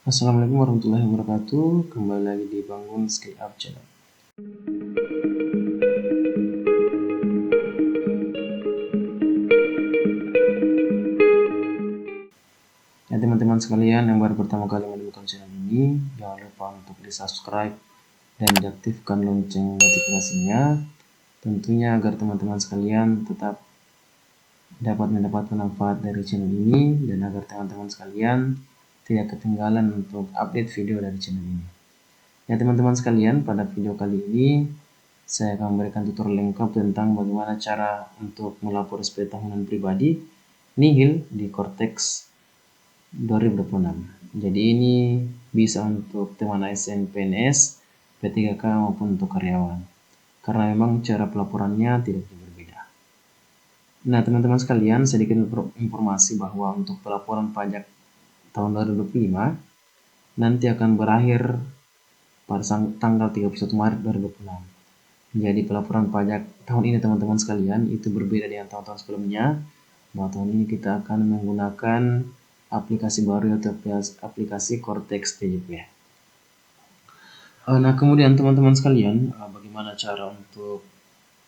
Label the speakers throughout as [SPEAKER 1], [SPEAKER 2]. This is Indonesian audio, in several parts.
[SPEAKER 1] Assalamualaikum warahmatullahi wabarakatuh. Kembali lagi di Bangun Scale Up Channel. Ya teman-teman sekalian yang baru pertama kali menemukan channel ini, jangan lupa untuk di subscribe dan diaktifkan lonceng notifikasinya. Tentunya agar teman-teman sekalian tetap dapat mendapatkan manfaat dari channel ini dan agar teman-teman sekalian tidak ketinggalan untuk update video dari channel ini. Ya teman-teman sekalian, pada video kali ini saya akan memberikan tutorial lengkap tentang bagaimana cara untuk melapor SPT tahunan pribadi nihil di Cortex 2026. Jadi ini bisa untuk teman ASN PNS, P3K maupun untuk karyawan. Karena memang cara pelaporannya tidak berbeda. Nah teman-teman sekalian, sedikit informasi bahwa untuk pelaporan pajak tahun 2025 nanti akan berakhir pada tanggal 31 Maret 2026. Jadi pelaporan pajak tahun ini teman-teman sekalian itu berbeda dengan tahun-tahun sebelumnya. Bahwa tahun ini kita akan menggunakan aplikasi baru yaitu aplikasi Cortex DJP. Nah kemudian teman-teman sekalian, bagaimana cara untuk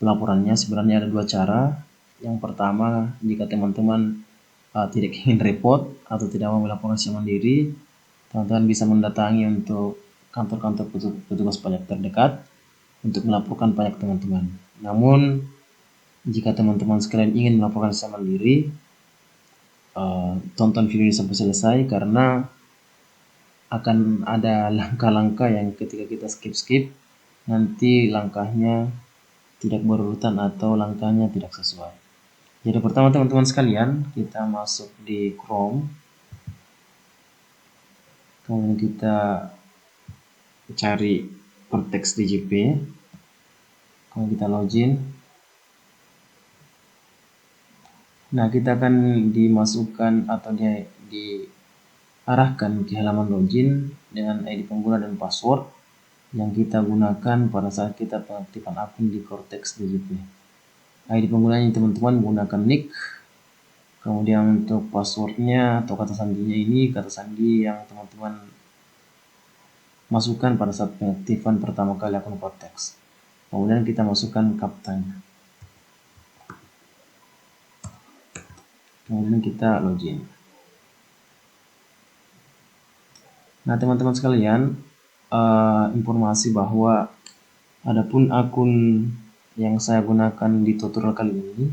[SPEAKER 1] pelaporannya? Sebenarnya ada dua cara. Yang pertama, jika teman-teman tidak ingin repot atau tidak mau melaporkan secara mandiri, teman-teman bisa mendatangi untuk kantor-kantor petugas pajak terdekat untuk melaporkan pajak teman-teman. Namun jika teman-teman sekalian ingin melaporkan secara mandiri, tonton video ini sampai selesai karena akan ada langkah-langkah yang ketika kita skip nanti langkahnya tidak berurutan atau langkahnya tidak sesuai. Jadi pertama teman-teman sekalian, kita masuk di Chrome, kemudian kita cari Cortex DJP, kemudian kita login. Nah kita akan dimasukkan atau diarahkan ke halaman login dengan ID pengguna dan password yang kita gunakan pada saat kita pengaktifan akun di Cortex DJP. ID penggunanya teman-teman menggunakan nick, kemudian untuk passwordnya atau kata sandinya ini kata sandi yang teman-teman masukkan pada saat pengaktifan pertama kali akun Cortex. Kemudian kita masukkan kaptanya. Kemudian kita login. Nah teman-teman sekalian, informasi bahwa adapun akun yang saya gunakan di tutorial kali ini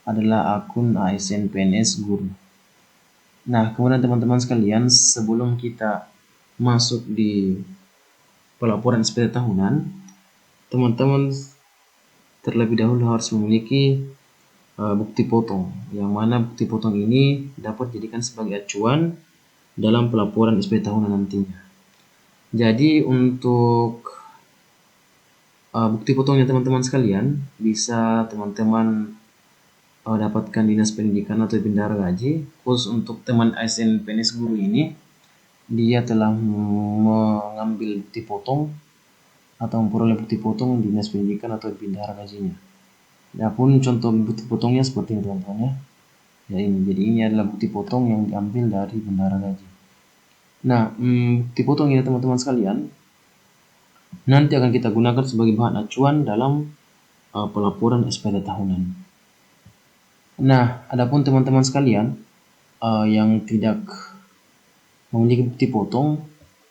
[SPEAKER 1] adalah akun ASN PNS Guru. Nah kemudian teman-teman sekalian, sebelum kita masuk di pelaporan SPT tahunan, teman-teman terlebih dahulu harus memiliki bukti potong, yang mana bukti potong ini dapat dijadikan sebagai acuan dalam pelaporan SPT tahunan nantinya. Jadi untuk bukti potongnya teman-teman sekalian bisa teman-teman dapatkan Dinas Pendidikan atau Bendahara Gaji. Khusus untuk teman ASN PNS Guru ini, dia telah mengambil bukti potong atau memperoleh bukti potong Dinas Pendidikan atau Bendahara Gajinya. Adapun contoh bukti potongnya seperti ini teman-teman ya. Jadi ini adalah bukti potong yang diambil dari Bendahara Gaji. Nah, bukti potong ini teman-teman sekalian nanti akan kita gunakan sebagai bahan acuan dalam pelaporan SPT tahunan. Nah, adapun teman-teman sekalian yang tidak memiliki bukti potong,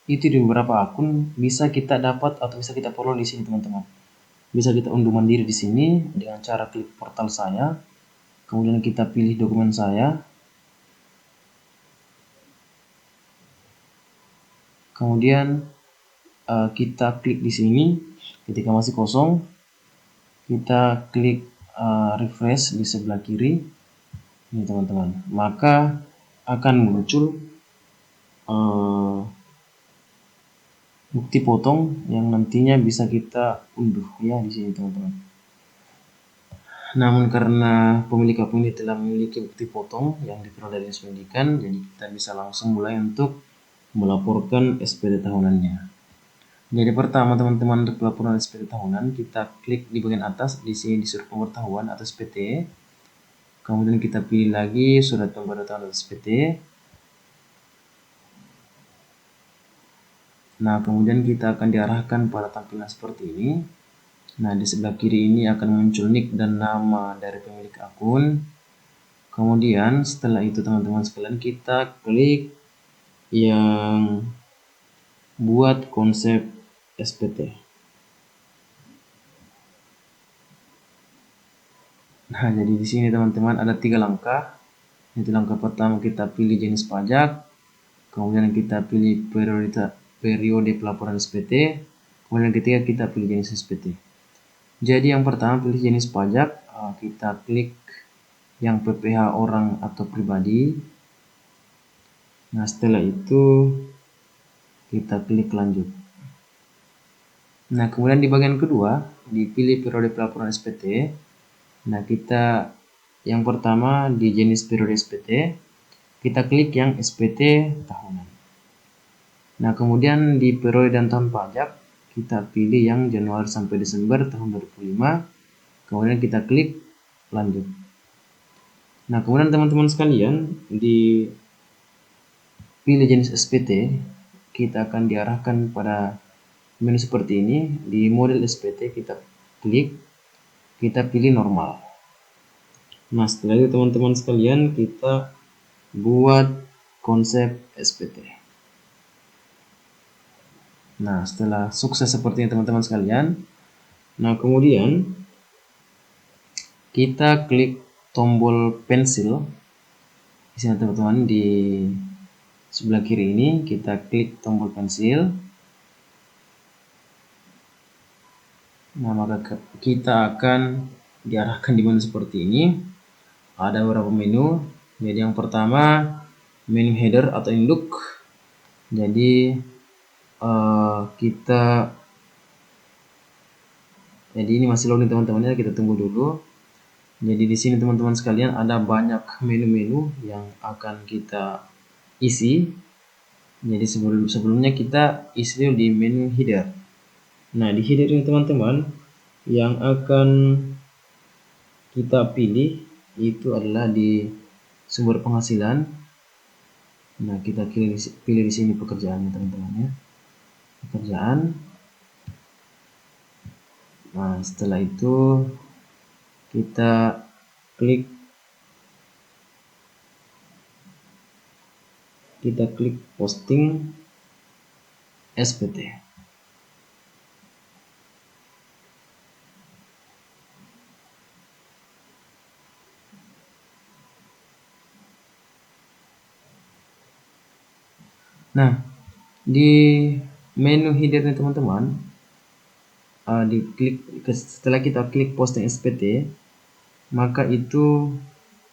[SPEAKER 1] itu di beberapa akun bisa kita dapat atau bisa kita peroleh di sini teman-teman. Bisa kita unduh mandiri di sini dengan cara klik portal saya, kemudian kita pilih dokumen saya, kemudian kita klik di sini. Ketika masih kosong, kita klik refresh di sebelah kiri ini teman-teman, maka akan muncul bukti potong yang nantinya bisa kita unduh ya di sini teman-teman. Namun karena pemilik akun ini telah memiliki bukti potong yang diperoleh dari Dinas Pendidikan, jadi kita bisa langsung mulai untuk melaporkan SPT tahunannya. Jadi pertama teman-teman, untuk pelaporan SPT tahunan kita klik di bagian atas di sini di surat pemberitahuan atau SPT. Kemudian kita pilih lagi surat pemberitahuan atau SPT. Nah, kemudian kita akan diarahkan pada tampilan seperti ini. Nah, di sebelah kiri ini akan muncul nick dan nama dari pemilik akun. Kemudian setelah itu teman-teman sekalian, kita klik yang buat konsep SPT. Nah, jadi di sini teman-teman ada 3 langkah. Itu langkah pertama, kita pilih jenis pajak, kemudian kita pilih periode pelaporan SPT, kemudian ketiga kita pilih jenis SPT. Jadi yang pertama pilih jenis pajak, kita klik yang PPh orang atau pribadi. Nah, setelah itu kita klik lanjut. Nah, kemudian di bagian kedua dipilih periode pelaporan SPT. Nah, kita yang pertama di jenis periode SPT, kita klik yang SPT tahunan. Nah, kemudian di periode dan tahun pajak, kita pilih yang Januari sampai Desember tahun 2005. Kemudian kita klik lanjut. Nah, kemudian teman-teman sekalian, di pilih jenis SPT, kita akan diarahkan pada menu seperti ini. Di model SPT kita klik, kita pilih normal. Nah, setelah itu teman-teman sekalian, kita buat konsep SPT. Nah, setelah sukses seperti ini teman-teman sekalian, nah kemudian kita klik tombol pensil. Di sini teman-teman, di sebelah kiri ini kita klik tombol pensil. Nah, maka kita akan diarahkan di menu seperti ini. Ada beberapa menu. Jadi yang pertama menu header atau induk. Jadi jadi ini masih loading teman-teman ya, kita tunggu dulu. Jadi di sini teman-teman sekalian ada banyak menu-menu yang akan kita isi. Jadi sebelumnya kita isi dulu di menu header. Nah, di header ini teman-teman, yang akan kita pilih itu adalah di sumber penghasilan. Nah, kita pilih di sini pekerjaannya teman-teman ya. Pekerjaan. Nah, setelah itu kita klik posting SPT. Nah, di menu header nih teman-teman, setelah kita klik posting SPT, maka itu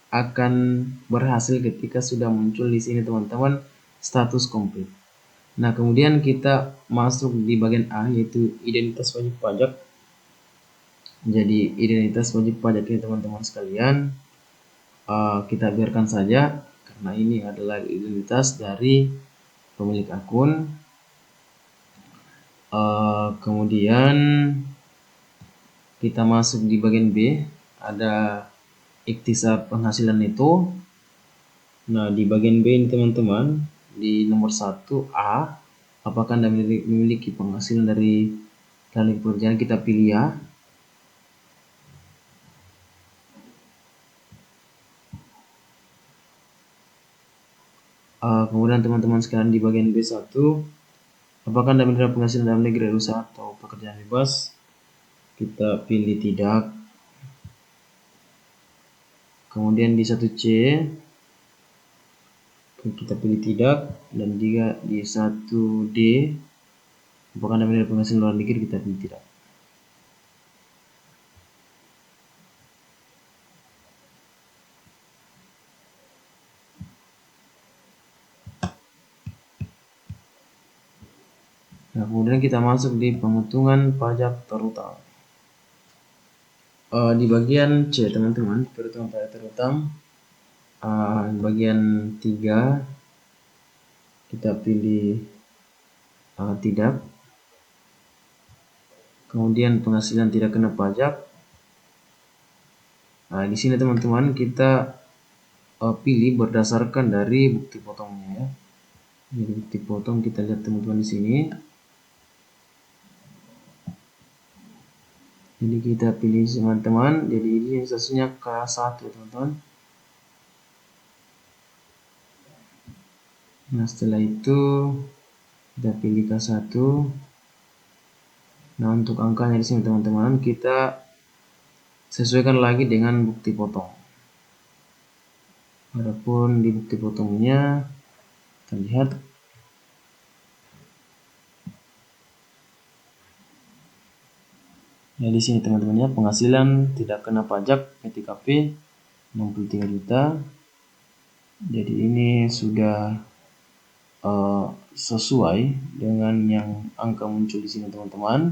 [SPEAKER 1] akan berhasil ketika sudah muncul di sini teman-teman status komplit. Nah, kemudian kita masuk di bagian A, yaitu identitas wajib pajak. Jadi identitas wajib pajak ini teman-teman sekalian, kita biarkan saja karena ini adalah identitas dari pemilik akun. Kemudian kita masuk di bagian B, ada iktisab penghasilan neto. Nah, di bagian B ini teman-teman, di nomor 1A, apakah Anda memiliki penghasilan dari pekerjaan, kita pilih ya. Kemudian teman-teman sekalian di bagian B1, apakah Anda menerima penghasilan dalam negeri dari usaha atau pekerjaan bebas, kita pilih tidak. Kemudian di 1C kita pilih tidak, dan juga di 1D apakah Anda menerima penghasilan luar negeri, kita pilih tidak. Nah, kemudian kita masuk di penghitungan pajak terutama. Di bagian C teman-teman, perhitungan pajak terutama, bagian 3 kita pilih tidak. Kemudian penghasilan tidak kena pajak. Nah, di sini teman-teman kita pilih berdasarkan dari bukti potongnya ya. Jadi bukti potong kita lihat teman-teman di sini. Jadi kita pilih teman-teman. Jadi ini statusnya K1 teman-teman. Nah setelah itu kita pilih K1. Nah untuk angkanya di sini teman-teman kita sesuaikan lagi dengan bukti potong. Adapun di bukti potongnya terlihat ya di sini teman-teman ya, penghasilan tidak kena pajak PTKP 63 juta. Jadi ini sudah sesuai dengan yang angka muncul di sini teman-teman.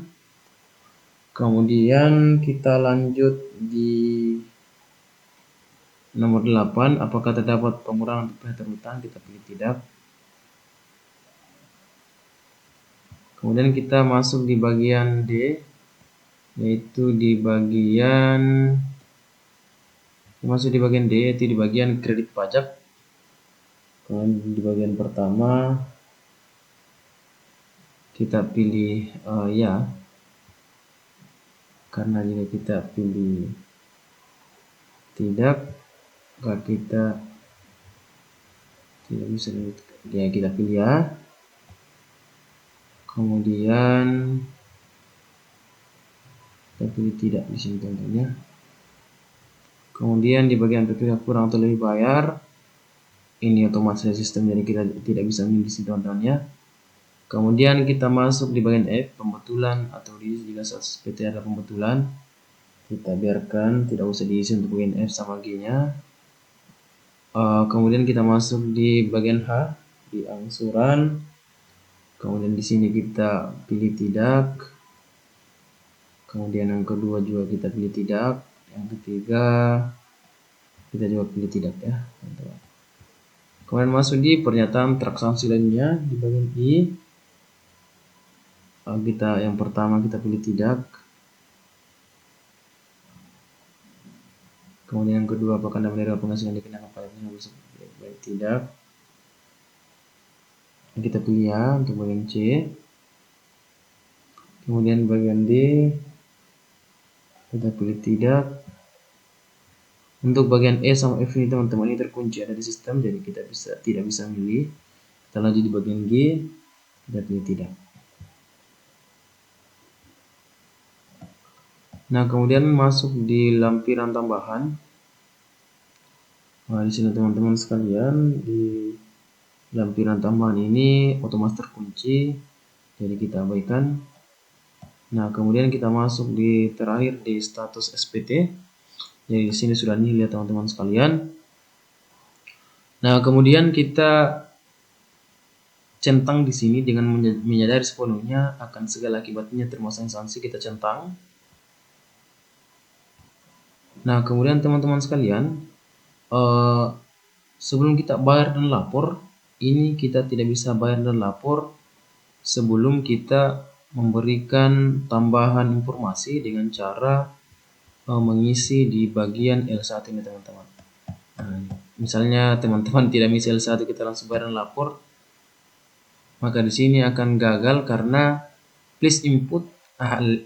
[SPEAKER 1] Kemudian kita lanjut di nomor 8, apakah terdapat pengurangan untuk pihak terhutang? Kita pilih tidak. Kemudian kita masuk di bagian D, yaitu di bagian D, yaitu di bagian kredit pajak. Kemudian di bagian pertama kita pilih ya, karena jika kita pilih tidak, maka kita tidak bisa ya, kita pilih ya. Kemudian kita pilih tidak di sini tentunya. Kemudian di bagian PPh kurang atau lebih bayar, ini otomatis sistem, jadi kita tidak bisa memilih di sini teman-teman ya. Kemudian kita masuk di bagian F, pembetulan atau diisi jika status PT ada pembetulan. Kita biarkan, tidak usah diisi untuk bagian F sama G nya. Kemudian kita masuk di bagian H, di angsuran. Kemudian di sini kita pilih tidak. Kemudian yang kedua juga kita pilih tidak. Yang ketiga kita juga pilih tidak ya. Kemudian masuk di pernyataan transaksi lainnya di bagian I. Kita yang pertama kita pilih tidak. Kemudian yang kedua, apakah Anda menerima penghasilan dikenakan pajaknya? Tidak. Kita pilih ya untuk bagian C. Kemudian bagian D kita pilih tidak. Untuk bagian E sama F ini teman-teman ini terkunci ada di sistem, jadi kita tidak bisa milih. Kita lanjut di bagian G, kita pilih tidak. Nah kemudian masuk di lampiran tambahan. Nah di sini teman-teman sekalian, di lampiran tambahan ini otomatis terkunci, jadi kita abaikan. Nah kemudian kita masuk di terakhir di status SPT. Jadi di sini sudah nihil ya teman-teman sekalian. Nah kemudian kita centang di sini dengan menyadari sepenuhnya akan segala akibatnya termasuk sanksi, kita centang. Nah kemudian teman-teman sekalian, sebelum kita bayar dan lapor, ini kita tidak bisa bayar dan lapor sebelum kita memberikan tambahan informasi dengan cara mengisi di bagian L1 ini teman-teman. Nah, misalnya teman-teman tidak mengisi L1, kita langsung bayar dan lapor, maka di sini akan gagal karena please input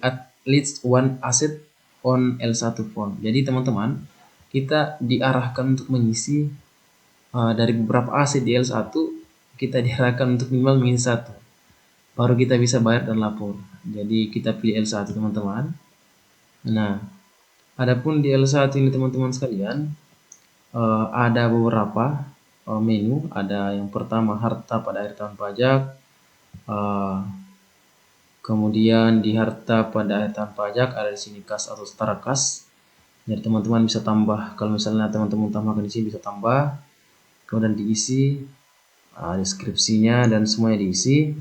[SPEAKER 1] at least one asset on L1 form. Jadi teman-teman, kita diarahkan untuk mengisi dari beberapa aset di L1, kita diarahkan untuk minimal mengisi satu, baru kita bisa bayar dan lapor. Jadi kita pilih L1 teman-teman. Nah, adapun di L1 ini teman-teman sekalian, ada beberapa menu. Ada yang pertama harta pada akhir tahun pajak. Kemudian di harta pada akhir tahun pajak ada di sini kas atau setara kas. Jadi teman-teman bisa tambah, kalau misalnya teman-teman tambahkan di sini bisa tambah. Kemudian diisi deskripsinya dan semuanya diisi.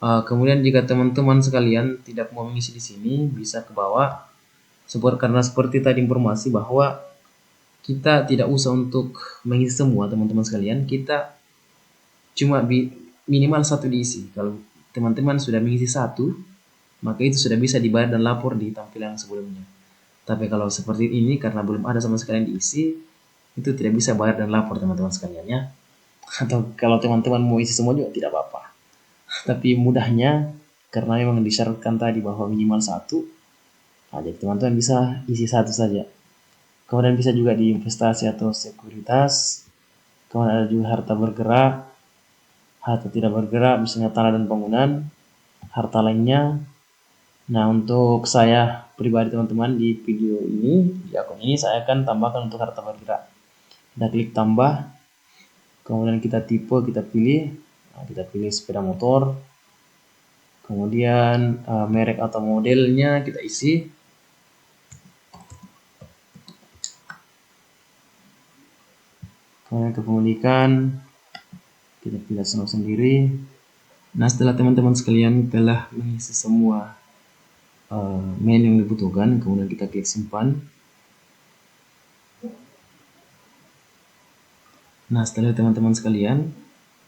[SPEAKER 1] Kemudian jika teman-teman sekalian tidak mau mengisi di sini, bisa ke bawah. Karena seperti tadi informasi bahwa kita tidak usah untuk mengisi semua teman-teman sekalian, kita cuma minimal satu diisi. Kalau teman-teman sudah mengisi satu, maka itu sudah bisa dibayar dan lapor di tampilan sebelumnya. Tapi kalau seperti ini, karena belum ada sama sekali yang diisi, itu tidak bisa bayar dan lapor teman-teman sekalian ya. Atau kalau teman-teman mau isi semua juga tidak apa-apa. Tapi mudahnya, karena memang disyaratkan tadi bahwa minimal satu, Nah, jadi teman-teman bisa isi satu saja. Kemudian bisa juga di investasi atau sekuritas. Kemudian ada juga harta bergerak, harta tidak bergerak, misalnya tanah dan bangunan, harta lainnya. Nah, untuk saya pribadi teman-teman di video ini, di akun ini saya akan tambahkan untuk harta bergerak. Kita klik tambah, kemudian kita tipe, kita pilih. Nah, kita pilih sepeda motor. Kemudian merek atau modelnya kita isi. Kemudian kepemilikan kita pilih sendiri. Nah, setelah teman-teman sekalian telah mengisi semua menu yang dibutuhkan, kemudian kita klik simpan. Nah, setelah teman-teman sekalian,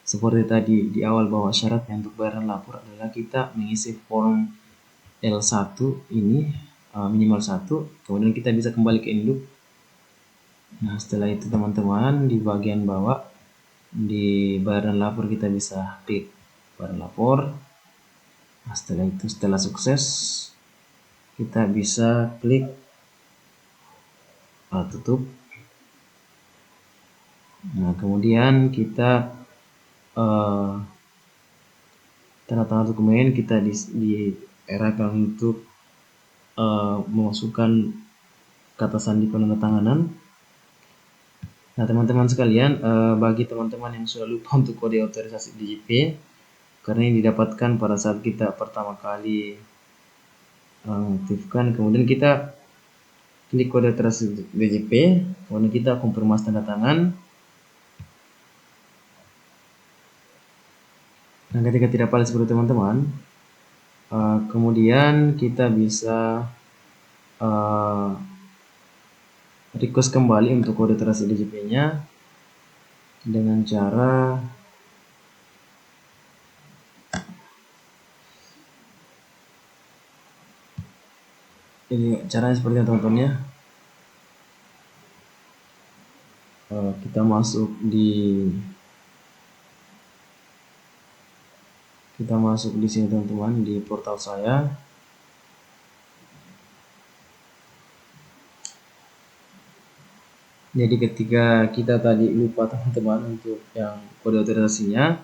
[SPEAKER 1] seperti tadi di awal bahwa syaratnya untuk bayaran lapor adalah kita mengisi form L1 ini minimal 1, kemudian kita bisa kembali ke induk. Nah, setelah itu teman-teman di bagian bawah di bayaran lapor kita bisa klik bayaran lapor. Nah, setelah itu setelah sukses kita bisa klik tutup. Nah, kemudian kita tanda tangan dokumen kita diarahkan untuk memasukkan kata sandi penandatanganan. Nah, teman-teman sekalian, bagi teman-teman yang sudah lupa untuk kode otorisasi DJP, karena ini didapatkan pada saat kita pertama kali aktifkan, kemudian kita klik kode otorisasi DJP, kemudian kita konfirmasi tanda tangan. Nah, ketika tidak valid seperti teman-teman, kemudian kita bisa request kembali untuk kode otorisasi DJP-nya dengan cara ini, caranya seperti ini teman-teman ya. Kita masuk di sini teman-teman, di portal saya. Jadi ketika kita tadi lupa teman-teman untuk yang kode otorisasinya,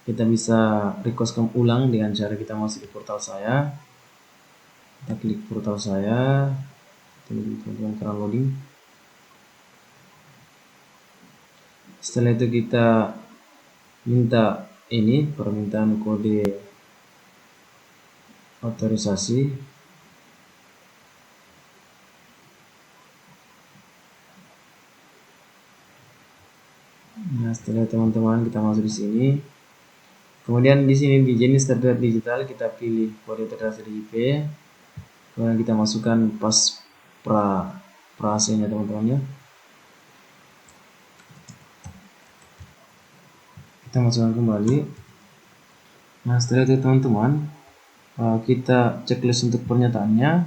[SPEAKER 1] kita bisa request ulang dengan cara kita masuk di portal saya. Kita klik portal saya, teman-teman karena loading. Setelah itu kita minta ini permintaan kode otorisasi. Nah, setelah teman-teman kita masuk di sini, kemudian di sini di jenis terlihat digital kita pilih kode otorisasi DJP, kemudian kita masukkan pas prasenya teman-teman ya. Kita masukkan kembali. Nah, setelah itu teman-teman kita checklist untuk pernyataannya.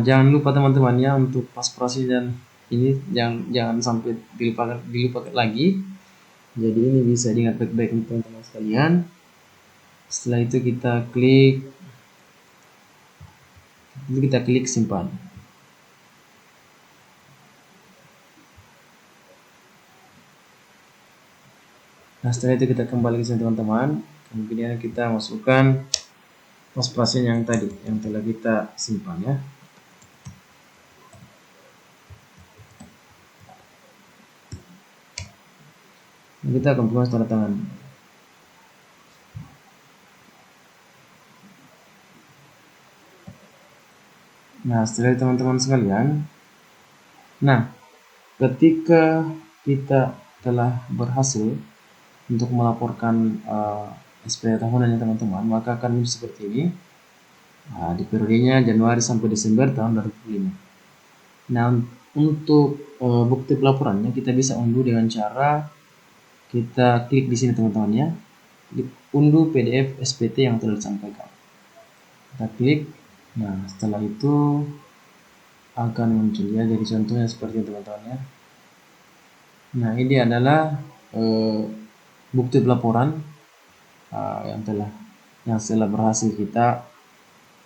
[SPEAKER 1] Jangan lupa teman-teman ya untuk pas prasi dan ini jangan sampai dilupakan lagi. Jadi ini bisa diingat baik-baik teman-teman sekalian. Setelah itu kita klik simpan. Nah, setelah itu kita kembali ke sini teman-teman. Kemudian kita masukkan pas pasien yang tadi yang telah kita simpan ya. Kita akan buka tanda tangan. Nah, setelah itu teman-teman sekalian, nah ketika kita telah berhasil untuk melaporkan SPT tahunan ya teman-teman, maka akan muncul seperti ini. Nah, di periodenya Januari sampai Desember tahun 2005. Nah, untuk bukti pelaporannya kita bisa unduh dengan cara kita klik di sini teman-teman ya, unduh PDF SPT yang telah disampaikan. Kita klik. Nah, setelah itu akan muncul ya, jadi contohnya seperti itu teman-teman ya. Nah, ini adalah bukti pelaporan yang telah berhasil kita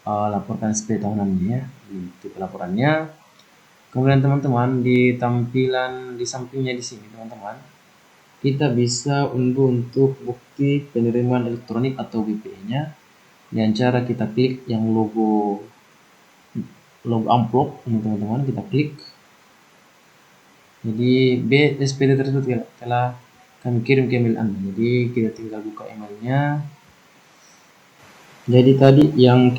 [SPEAKER 1] laporkan SP tahunannya ya, itu pelaporannya. Kemudian teman-teman di tampilan di sampingnya di sini teman-teman, kita bisa unduh untuk bukti penerimaan elektronik atau BPE-nya dengan cara kita klik yang logo amplop ini teman-teman, kita klik. Jadi SPT tersebut telah kami kirim ke email Anda. Jadi kita tinggal buka emailnya. Jadi tadi yang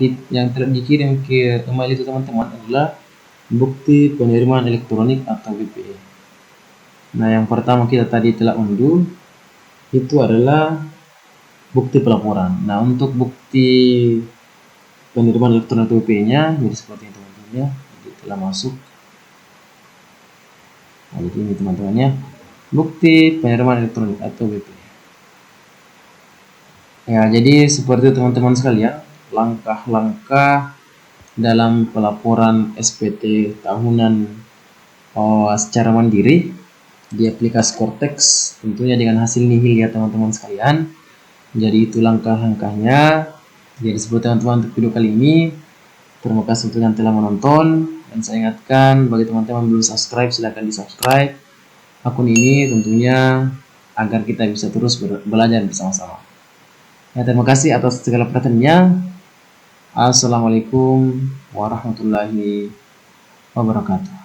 [SPEAKER 1] telah dikirim ke email itu teman-teman adalah bukti penerimaan elektronik atau BPE. Nah, yang pertama kita tadi telah unduh itu adalah bukti pelaporan. Nah, untuk bukti penerimaan elektronik atau BPE-nya jadi seperti ini teman-teman ya. Jadi telah masuk. Nah, jadi ini teman-teman ya. Bukti penerimaan elektronik atau BPE. Ya, jadi seperti itu teman-teman sekalian, langkah-langkah dalam pelaporan SPT tahunan secara mandiri di aplikasi Cortex, tentunya dengan hasil nihil ya teman-teman sekalian. Jadi itu langkah-langkahnya. Jadi seperti teman-teman untuk video kali ini. Terima kasih untuk yang telah menonton, dan saya ingatkan bagi teman-teman belum subscribe silahkan di subscribe akun ini tentunya agar kita bisa terus belajar bersama-sama. Ya, terima kasih atas segala perhatiannya. Assalamualaikum warahmatullahi wabarakatuh.